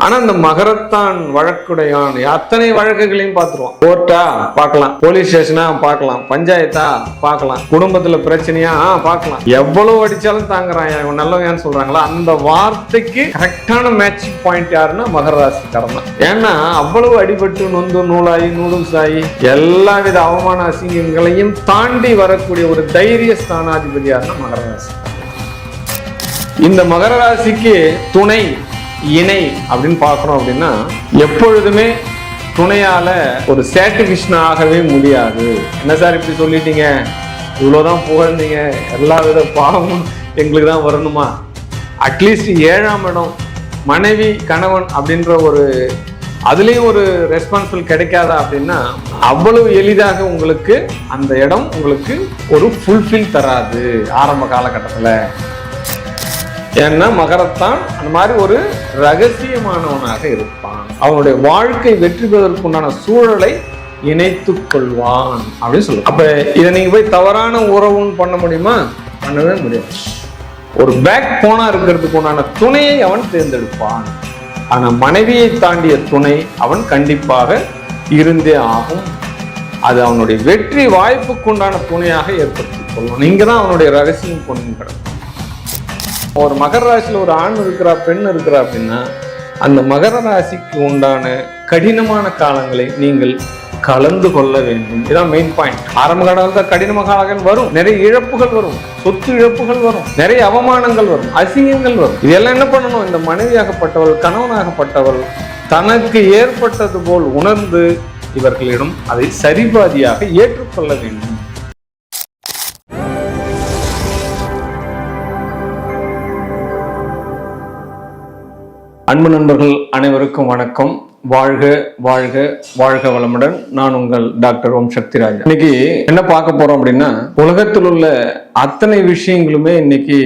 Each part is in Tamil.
ஆனா இந்த மகரத்தான் வழக்குடையான் அத்தனை வழக்குகளையும் பார்த்துருவோம். கோர்ட்டா பார்க்கலாம், போலீஸ் ஸ்டேஷனா பார்க்கலாம், பஞ்சாயத்தா பார்க்கலாம், குடும்பத்துல பிரச்சனையா பார்க்கலாம். எவ்வளவு அடிச்சாலும் தாங்குறான், இவன் நல்லவன் சொல்றாங்களா, அந்த வார்த்தைக்கு கரெக்டான மேட்சிங் பாயிண்ட் யாருன்னா மகர ராசிக்காரன் தான். ஏன்னா அவ்வளவு அடிபட்டு நொந்து நூலாகி நூடுல்ஸ் ஆகி எல்லா வித அவமான அசிங்கங்களையும் தாண்டி வரக்கூடிய ஒரு தைரிய ஸ்தானாதிபதி யாருன்னா மகர ராசி. இந்த மகர ராசிக்கு துணை இணை அப்படின்னு பார்க்கறோம் அப்படின்னா எப்பொழுதுமே துணையால ஒரு சாட்டிஸ்ஃபேக்ஷன் ஆகவே முடியாது. என்ன சார் இப்படி சொல்லிட்டீங்க, இவ்வளவுதான் புகழ்ந்தீங்க, எல்லா வித பாவமும் எங்களுக்கு தான் வரணுமா? அட்லீஸ்ட் 7ஆம் இடம் மனைவி கணவன் அப்படின்ற ஒரு அதுலேயும் ஒரு ரெஸ்பான்சிபிள் கிடைக்காதா அப்படின்னா அவ்வளவு எளிதாக உங்களுக்கு அந்த இடம் உங்களுக்கு ஒரு ஃபுல்ஃபில் தராது ஆரம்ப காலகட்டத்தில். ஏன்னா மகரத்தான் அந்த மாதிரி ஒரு ரகசியமானவனாக இருப்பான். அவனுடைய வாழ்க்கை வெற்றி பெறுவதற்குண்டான சூழலை இணைத்துக் கொள்வான் அப்படின்னு சொல்லுவான். அப்ப இதை நீங்க போய் தவறான உறவுன்னு பண்ண முடியுமா? பண்ணவே முடியாது. ஒரு பேக் போனா இருக்கிறதுக்கு உண்டான துணையை அவன் தேர்ந்தெடுப்பான். ஆனா மனைவியை தாண்டிய துணை அவன் கண்டிப்பாக இருந்தே ஆகும். அது அவனுடைய வெற்றி வாய்ப்புக்கு உண்டான துணையாக ஏற்படுத்திக் கொள்ளும். இங்கதான் அவனுடைய ரகசியம் கொண்டு கிடக்கும். ஒரு மகர ராசியில ஒரு ஆண் இருக்கிறா பெண் இருக்கிறா அப்படின்னா அந்த மகர ராசிக்கு உண்டான கடினமான காலங்களை நீங்கள் கலந்து கொள்ள வேண்டும். இதுதான் மெயின் பாயிண்ட். ஆரம்ப காலத்தில் கடினமான காலங்கள் வரும், நிறைய இழப்புகள் வரும், சொத்து இழப்புகள் வரும், நிறைய அவமானங்கள் வரும், அசிங்கங்கள் வரும். இதெல்லாம் என்ன பண்ணணும்? இந்த மனைவியாகப்பட்டவள் கணவனாகப்பட்டவள் தனக்கு ஏற்பட்டது போல் உணர்ந்து இவர்களிடம் அதை சரிபாதியாக ஏற்றுக்கொள்ள வேண்டும். அன்பு நண்பர்கள் அனைவருக்கும் வணக்கம். வாழ்க வாழ்க வாழ்க வளமுடன். நான் உங்கள் டாக்டர் ஓம் சக்திராஜ். இன்னைக்கு என்ன பார்க்க போறோம் அப்படின்னா, உலகத்தில் உள்ள அத்தனை விஷயங்களுமே இன்னைக்கு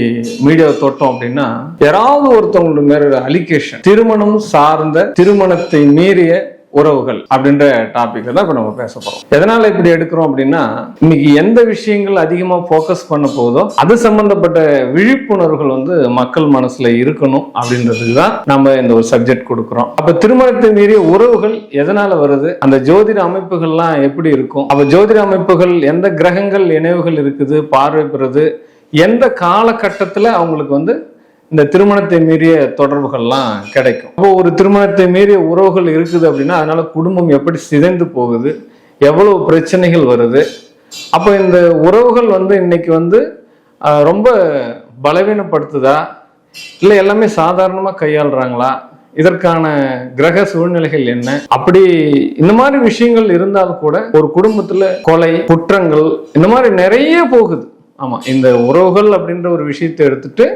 மீடியாவை தொட்டோம் அப்படின்னா யாராவது ஒருத்தவங்களோட மேல அலிகேஷன், திருமணம் சார்ந்த திருமணத்தை மீறிய உறவுகள் அப்படின்ற டாபிக்ல தான் இப்ப நம்ம பேச போறோம். எதனால இப்படி எடுக்கிறோம் அப்படின்னா, இன்னைக்கு எந்த விஷயங்கள் அதிகமா போக்கஸ் பண்ண போதோ அது சம்பந்தப்பட்ட விழிப்புணர்வுகள் மக்கள் மனசுல இருக்கணும் அப்படின்றதுக்கு தான் நம்ம இந்த ஒரு சப்ஜெக்ட் கொடுக்கிறோம். அப்ப திருமணத்தை மீறிய உறவுகள் எதனால வருது, அந்த ஜோதிட அமைப்புகள்லாம் எப்படி இருக்கும், அப்ப ஜோதிட அமைப்புகள் எந்த கிரகங்கள் இணைவுகள் இருக்குது பார்வை பெறுது, எந்த காலகட்டத்துல அவங்களுக்கு இந்த திருமணத்தை மீறிய தொடர்புகள்லாம் கிடைக்கும். அப்போ ஒரு திருமணத்தை மீறிய உறவுகள் இருக்குது அப்படின்னா அதனால குடும்பம் எப்படி சிதைந்து போகுது, எவ்வளவு பிரச்சனைகள் வருது. அப்போ இந்த உறவுகள் இன்னைக்கு ரொம்ப பலவீனப்படுத்துதா இல்லை எல்லாமே சாதாரணமா கையாளுறாங்களா, இதற்கான கிரக சூழ்நிலைகள் என்ன, அப்படி இந்த மாதிரி விஷயங்கள் இருந்தால் கூட ஒரு குடும்பத்துல கொலை குற்றங்கள் இந்த மாதிரி நிறைய போகுது. ஆமா, இந்த உறவுகள் அப்படின்ற ஒரு விஷயத்தை எடுத்துட்டு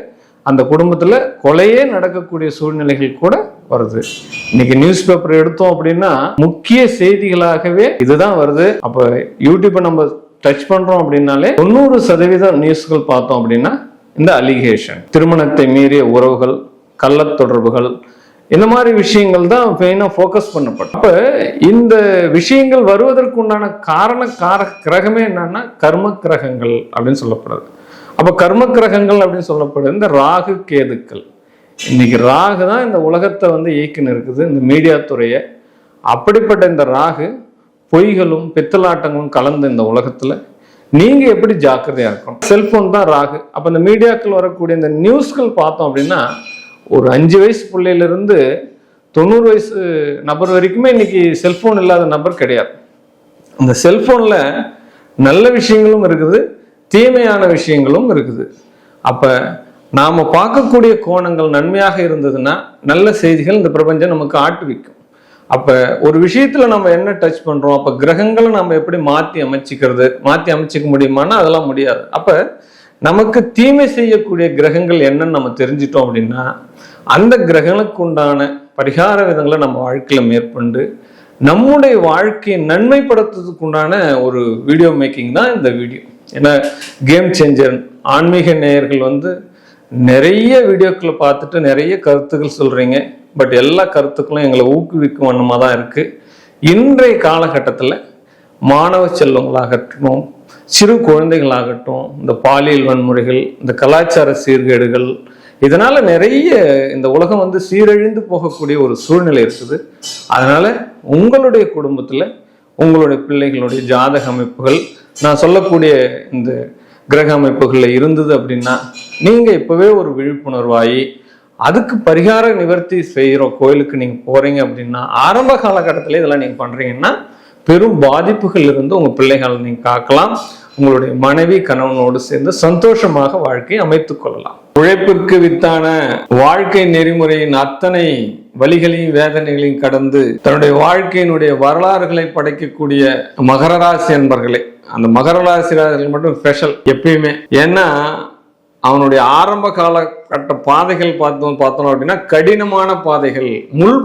அந்த குடும்பத்துல கொலையே நடக்கக்கூடிய சூழ்நிலைகள் கூட வருது. இன்னைக்கு நியூஸ் பேப்பர் எடுத்தோம் அப்படின்னா முக்கிய செய்திகளாகவே இதுதான் வருது. அப்ப யூடியூப்பை நம்ம டச் பண்றோம் அப்படின்னாலே 90% நியூஸ்கள் பார்த்தோம் அப்படின்னா இந்த அலிகேஷன், திருமணத்தை மீறிய உறவுகள், கள்ள தொடர்புகள், இந்த மாதிரி விஷயங்கள் தான் மெயினா ஃபோக்கஸ் பண்ணப்படும். அப்ப இந்த விஷயங்கள் வருவதற்கு உண்டான கிரகமே என்னன்னா கர்ம கிரகங்கள் அப்படின்னு சொல்லப்படுது. அப்ப கர்ம கிரகங்கள் அப்படின்னு சொல்லப்படுது இந்த ராகு கேதுக்கள். இன்னைக்கு ராகு தான் இந்த உலகத்தை இயக்கின்னு இருக்குது, இந்த மீடியா துறையை. அப்படிப்பட்ட இந்த ராகு பொய்களும் பித்தலாட்டங்களும் கலந்த இந்த உலகத்துல நீங்க எப்படி ஜாக்கிரதையா இருக்கணும்? செல்போன் தான் ராகு. அப்ப இந்த மீடியாக்கள் வரக்கூடிய இந்த நியூஸ்கள் பார்த்தோம் அப்படின்னா ஒரு 5 வயசு பிள்ளையில இருந்து 90 வயசு நபர் வரைக்குமே இன்னைக்கு செல்போன் இல்லாத நபர் கிடையாது. இந்த செல்போன்ல நல்ல விஷயங்களும் இருக்குது, தீமையான விஷயங்களும் இருக்குது. அப்ப நாம பார்க்கக்கூடிய கோணங்கள் நன்மையாக இருந்ததுன்னா நல்ல செய்திகள் இந்த பிரபஞ்சம் நமக்கு ஆட்டுவிக்கும். அப்ப ஒரு விஷயத்துல நம்ம என்ன டச் பண்றோம், அப்ப கிரகங்களை நம்ம எப்படி மாத்தி அமைச்சிக்க முடியுமான்னா அதெல்லாம் முடியாது. அப்ப நமக்கு தீமை செய்யக்கூடிய கிரகங்கள் என்னன்னு நம்ம தெரிஞ்சிட்டோம் அப்படின்னா அந்த கிரகங்களுக்கு உண்டான பரிகார விதங்களை நம்ம வாழ்க்கையில மேற்கொண்டு நம்முடைய வாழ்க்கையை நன்மைப்படுத்துறதுக்கு உண்டான ஒரு வீடியோ மேக்கிங் தான் இந்த வீடியோ. ஏன்னா கேம் சேஞ்சர் ஆன்மீக நேயர்கள் நிறைய வீடியோக்களை பார்த்துட்டு நிறைய கருத்துக்கள் சொல்றீங்க. பட் எல்லா கருத்துக்களும் எங்களை ஊக்குவிக்கும் வண்ணமாக தான் இருக்கு. இன்றைய காலகட்டத்தில் மாணவ செல்வங்களாகட்டும், சிறு குழந்தைகளாகட்டும், இந்த பாலியல் வன்முறைகள், இந்த கலாச்சார சீர்கேடுகள் இதனால நிறைய இந்த உலகம் வந்து சீரழிந்து போகக்கூடிய ஒரு சூழ்நிலை இருக்குது. அதனால உங்களுடைய குடும்பத்துல உங்களுடைய பிள்ளைகளுடைய ஜாதக அமைப்புகள் நான் சொல்லக்கூடிய இந்த கிரக அமைப்புகள்ல இருந்தது அப்படின்னா நீங்க இப்பவே ஒரு விழிப்புணர்வாயி அதுக்கு பரிகார நிவர்த்தி செய்கிற கோயிலுக்கு நீங்க போறீங்க அப்படின்னா ஆரம்ப காலகட்டத்திலே இதெல்லாம் நீங்க பண்றீங்கன்னா பெரும் பாதிப்புகள் இருந்து உங்க பிள்ளைகளை நீங்க காக்கலாம். உங்களுடைய மனைவி கணவனோடு சேர்ந்து சந்தோஷமாக வாழ்க்கையை அமைத்துக் கொள்ளலாம். உழைப்பிற்கு வித்தான வாழ்க்கை நெறிமுறையின் அத்தனை வலிகளையும் வேதனைகளையும் கடந்து தன்னுடைய வாழ்க்கையினுடைய வரலாறுகளை படைக்கக்கூடிய மகர ராசி அன்பர்களே, அந்த மகர ராசிராசிகள் மட்டும் ஸ்பெஷல் எப்பயுமே. ஏன்னா அவனுடைய ஆரம்ப காலகட்ட பாதைகள் பார்த்தோம் அப்படின்னா கடினமான பாதைகள், முள்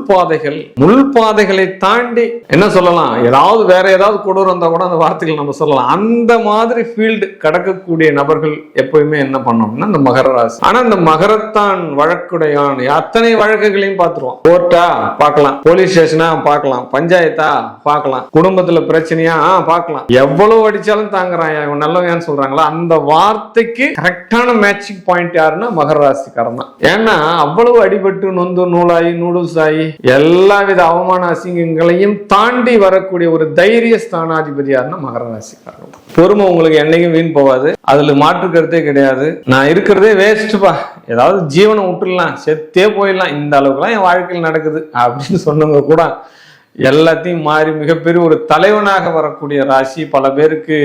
பாதைகளை தாண்டி என்ன சொல்லலாம், ஏதாவது வேற ஏதாவது கொடூரம் இருந்தா கூட அந்த வார்த்தைகள் நம்ம சொல்லலாம். அந்த மாதிரி ஃபீல்டு கடக்கக்கூடிய நபர்கள் எப்பயுமே என்ன பண்ணோம்னா இந்த மகர ராசி. ஆனா இந்த மகரத்தான் வழக்குடையான் அத்தனை வழக்குகளையும் பார்த்துருவோம். கோர்ட்டா பார்க்கலாம், போலீஸ் ஸ்டேஷனா பார்க்கலாம், பஞ்சாயத்தா பார்க்கலாம், குடும்பத்துல பிரச்சனையா பார்க்கலாம். எவ்வளவு அடிச்சாலும் தாங்குறான், இவன் நல்லவன் சொல்றாங்களா, அந்த வார்த்தைக்கு கரெக்டான மேட்சிங் பாயிண்ட் யாருன்னா மகர ராசிக்காரன் தான். ஏன்னா அவ்வளவு அடிபட்டு நொந்து நூலாகி நூடுல்ஸ் ஆகி எல்லா வித அவமான அசிங்கங்களையும் தாண்டி வரக்கூடிய ஒரு தைரிய ஸ்தானாதிபதி யாருன்னா மகர ராசிக்காரன். பொறுமை உங்களுக்கு என்னைக்கும் வீண் போகாது, அதுல மாற்று கருத்தே கிடையாது. நான் இருக்கிறதே வேஸ்ட்பா, ஏதாவது ஜீவனை விட்டுடலாம், செத்தே போயிடலாம், இந்த அளவுக்குலாம் என் வாழ்க்கையில் நடக்குது அப்படின்னு சொன்னவங்க கூட எல்லாத்தையும் மாறி மிகப்பெரிய ஒரு தலைவனாக வரக்கூடிய ராசி, பல பேருக்கு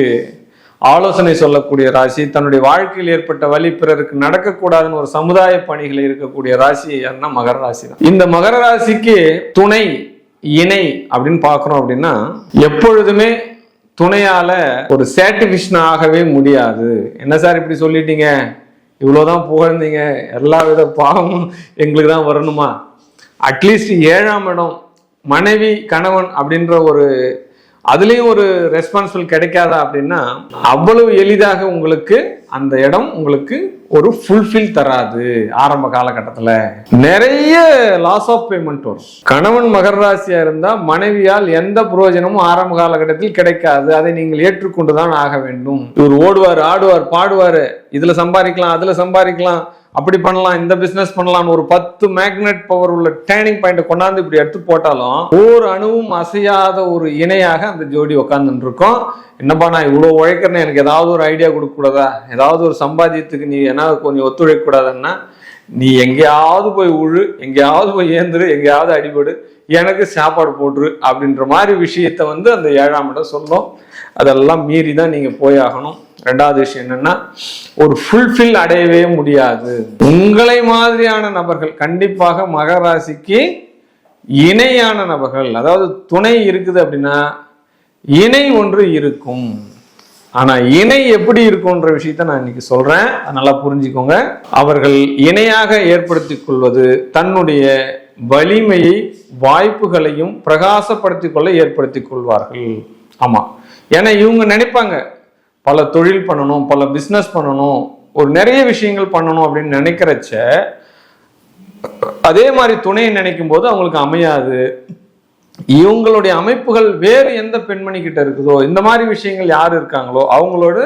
ஆலோசனை சொல்லக்கூடிய ராசி, தன்னுடைய வாழ்க்கையில் ஏற்பட்ட வழி பிறருக்கு நடக்கக்கூடாதுன்னு ஒரு சமுதாய பணிகள் இருக்கக்கூடிய ராசி யாருன்னா மகர ராசி தான். இந்த மகர ராசிக்கு துணை இணை அப்படின்னு பாக்குறோம் அப்படின்னா எப்பொழுதுமே துணையால ஒரு சாட்டிஸ்ஃபேக்ஷன் ஆகவே முடியாது. என்ன சார் இப்படி சொல்லிட்டீங்க, இவ்வளவுதான் புகழ்ந்தீங்க, எல்லா வித பாவமும் எங்களுக்கு தான் வரணுமா? அட்லீஸ்ட் 7ஆம் இடம் மனைவி கணவன் அப்படின்ற ஒரு அதுலயும் ஒரு ரெஸ்பான்சிபிள் கிடைக்காதா அப்படின்னா அவ்வளவு எளிதாக உங்களுக்கு அந்த இடம் உங்களுக்கு ஒரு ஃபுல்ஃபில் தராது. ஆரம்ப காலகட்டத்துல நிறைய லாஸ் ஆஃப் பேமெண்ட் வரும். கணவன் மகர ராசியா இருந்தா மனைவியால் எந்த பிரயோஜனமும் ஆரம்ப காலகட்டத்தில் கிடைக்காது. அதை நீங்கள் ஏற்றுக்கொண்டுதான் ஆக வேண்டும். இவர் ஓடுவார், ஆடுவார், பாடுவாரு, இதுல சம்பாதிக்கலாம், அதுல சம்பாதிக்கலாம், அப்படி பண்ணலாம், இந்த பிசினஸ் பண்ணலாம், ஒரு 10 மேக்னெட் பவர் உள்ள டேர்னிங் பாயிண்ட் கொண்டாந்து இப்படி எடுத்து போட்டாலும் ஒரு அணுவும் அசையாத ஒரு இணையாக அந்த ஜோடி உட்காந்துட்டு இருக்கும். என்னப்பா நான் இவ்வளவு உழைக்கிறேன்னு எனக்கு ஏதாவது ஒரு ஐடியா கொடுக்க கூடாதா, ஏதாவது ஒரு சம்பாதியத்துக்கு நீ என்ன கொஞ்சம் ஒத்துழைக்க கூடாதுன்னா, நீ எங்கேயாவது போய் உழு, எங்கேயாவது போய் ஏந்துரு, எங்கேயாவது அடிபடு, எனக்கு சாப்பாடு போட்டுரு அப்படின்ற மாதிரி விஷயத்த வந்து அந்த 7ஆம் இடம் சொல்லும். அதெல்லாம் மீறி தான் நீங்க போய் ஆகணும். ரெண்டாவது விஷயம் என்னன்னா, ஒரு ஃபுல்ஃபில் அடையவே முடியாது. உங்களை மாதிரியான நபர்கள் கண்டிப்பாக மகர ராசிக்கு இணையான நபர்கள், அதாவது துணை இருக்குது அப்படின்னா இணை ஒன்று இருக்கும். ஆனா இணை எப்படி இருக்கும்ன்ற விஷயத்த நான் இன்னைக்கு சொல்றேன், நல்லா புரிஞ்சுக்கோங்க. அவர்கள் இணையாக ஏற்படுத்திக் கொள்வது தன்னுடைய வலிமையை வாய்ப்புகளையும் பிரகாசப்படுத்திக் கொள்ள ஏற்படுத்திக் கொள்வார்கள். ஆமா, ஏன்னா இவங்க நினைப்பாங்க பல தொழில் பண்ணணும், பல பிசினஸ் பண்ணணும், ஒரு நிறைய விஷயங்கள் பண்ணணும் அப்படின்னு நினைக்கிறச்ச அதே மாதிரி துணையை நினைக்கும் போது அவங்களுக்கு அமையாது. இவங்களுடைய அமைப்புகள் வேறு எந்த பெண்மணி கிட்ட இருக்குதோ, இந்த மாதிரி விஷயங்கள் யாரு இருக்காங்களோ அவங்களோட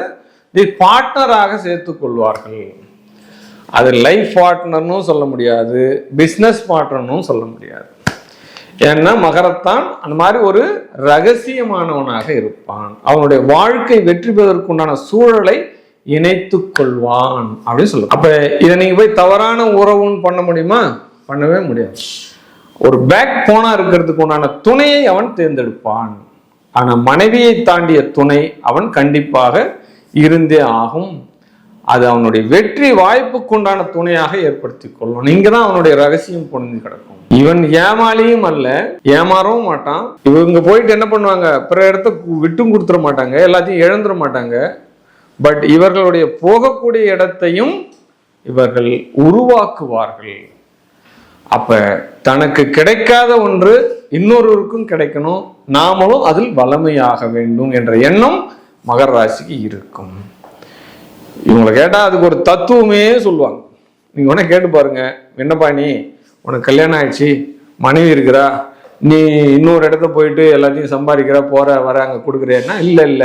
பார்ட்னராக சேர்த்துக் கொள்வார்கள். அது லைஃப் பார்ட்னர்னும் சொல்ல முடியாது, பிசினஸ் பார்ட்னர்னும் சொல்ல முடியாது. ஏன்னா மகரத்தான் அந்த மாதிரி ஒரு ரகசியமானவனாக இருப்பான். அவனுடைய வாழ்க்கை வெற்றி பெறுவதற்குண்டான சூழலை இணைத்துக் கொள்வான் அப்படின்னு சொல்லுவான். அப்ப இதை நீங்க போய் தவறான உறவுன்னு பண்ண முடியுமா? பண்ணவே முடியாது. ஒரு பேக் போனா இருக்கிறதுக்கு உண்டான துணையை அவன் தேர்ந்தெடுப்பான். ஆனா மனைவியை தாண்டிய துணை அவன் கண்டிப்பாக இருந்தே ஆகும். அது அவனுடைய வெற்றி வாய்ப்புக்குண்டான துணையாக ஏற்படுத்திக் கொள்ளும். இங்கதான் அவனுடைய ரகசியம் பொண்ணு கிடக்கும். இவன் ஏமாளியும் அல்ல, ஏமாறவும் மாட்டான். இவங்க போயிட்டு என்ன பண்ணுவாங்க, பிற இடத்த விட்டும் கொடுத்துட மாட்டாங்க, எல்லாத்தையும் இழந்துட மாட்டாங்க. பட் இவர்களுடைய போகக்கூடிய இடத்தையும் இவர்கள் உருவாக்குவார்கள். அப்ப தனக்கு கிடைக்காத ஒன்று இன்னொருவருக்கும் கிடைக்கணும், நாமளும் அதில் வளமையாக வேண்டும் என்ற எண்ணம் மகர ராசிக்கு இருக்கும். இவங்களை கேட்டா அதுக்கு ஒரு தத்துவமே சொல்லுவாங்க. நீங்க உடனே கேட்டு பாருங்க, என்னப்பா நீ உனக்கு கல்யாணம் ஆயிடுச்சு, மனைவி இருக்கிறா, நீ இன்னொரு இடத்த போயிட்டு எல்லாத்தையும் சம்பாதிக்கிற போற வர அங்க கொடுக்குறேன்னா, இல்ல இல்ல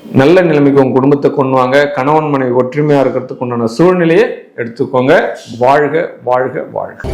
நல்ல நிலைமைக்கு உங்க குடும்பத்தை கொண்டு வாங்க. கணவன் மனைவி ஒற்றுமையா இருக்கிறதுக்கு உண்டான சூழ்நிலையை எடுத்துக்கோங்க. வாழ்க வாழ்க வாழ்க.